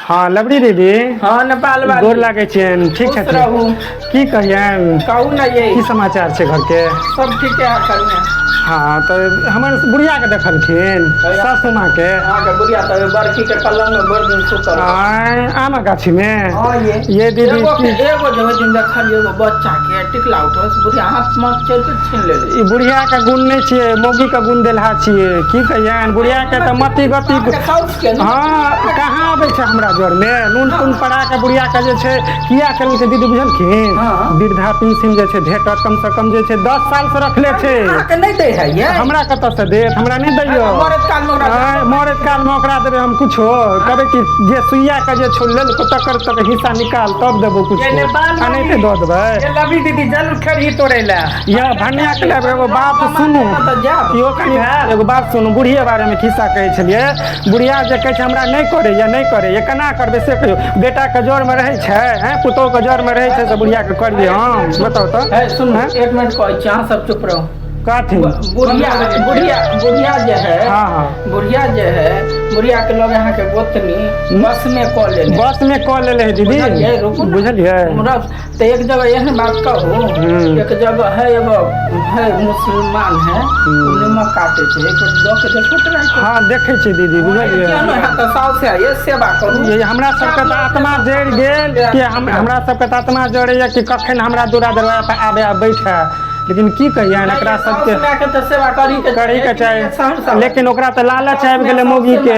हाँ लबड़ी दीदी। हाँ नेपाल वाली। गोर लागे छियन, ठीक खुश है रहू। की कहियन? कहू ना ये की समाचार छै घर के? सब ठीक है करूँ। हाँ तो हमर बुढ़िया के देखलखिन सासू माँ के? हाँ के बुढ़िया तो बरखी के पल्लव में बड़ दिन सुतल। आम गाछी में? हाँ ये दीदी एगो जो दिन देखल एगो बच्चा के टिकला उठल बुढ़िया हाथ में चल के छीन ले। ई बुढ़िया के गुण नहीं छिए, मौगी के गुण देलहा छिए। की कहियन बुढ़िया के तो मति गति। हाँ कहाँ आबै छै हमरा जोर में नून तून पड़ा के बुढ़िया के जे छै किया करल के दीदी बुझलखिन? वृद्धा पेंशन जे छै भेटत कम से कम जे छै 10 साल से रखले छै। नहीं दे है ये हमरा कत से देत? हमरा नहीं दैयो। मरत काल में ओकरा देबे हम कुछो कहबे कि जे सुइया के जे छो लेल तकर तक हिस्सा निकाल तब देबो कुछ। आ नहीं ते दो देबे। ये लबी दीदी जरूर खड़ी तोड़े ला। या भनिया के लेबे। एगो बात सुनू, यो कनी एगो बात सुनू। बुढ़िया बारे में खिस्सा कहै छलिए। बुढ़िया जे कहै छै हमरा नहीं करे या नहीं करे ये केना करबे से कहियो। बेटा के जोर में रहै छै हैं, पुतोह के जोर में रहै छै से बुढ़िया के करिए हम बताओ तो। सुन एक मिनट कहै छी अहाँ सब चुप रहो। काथी बुढ़िया जे है। हाँ बुढ़िया जे है बुढ़िया के लोग यहाँ के गोतनी बस में कॉल ले बस में कॉल ले दीदी बुझलिए। तो एक जगह यह बात कहूँ, एक जगह है एगो है मुसलमान है नमक काटे थे हाँ देखे छी दीदी बुझलिए। ये सेवा करू ये हमरा सबके आत्मा जड़ गेल कि हमरा सबके आत्मा जड़े कि कखन हमरा दूरा दरवाजा पर आबे आ बैठे। लेकिन की कहिए एकरा सबके सेवा करी के चाही, लेकिन ओकरा तो लालच आबि गेलै मौगी के।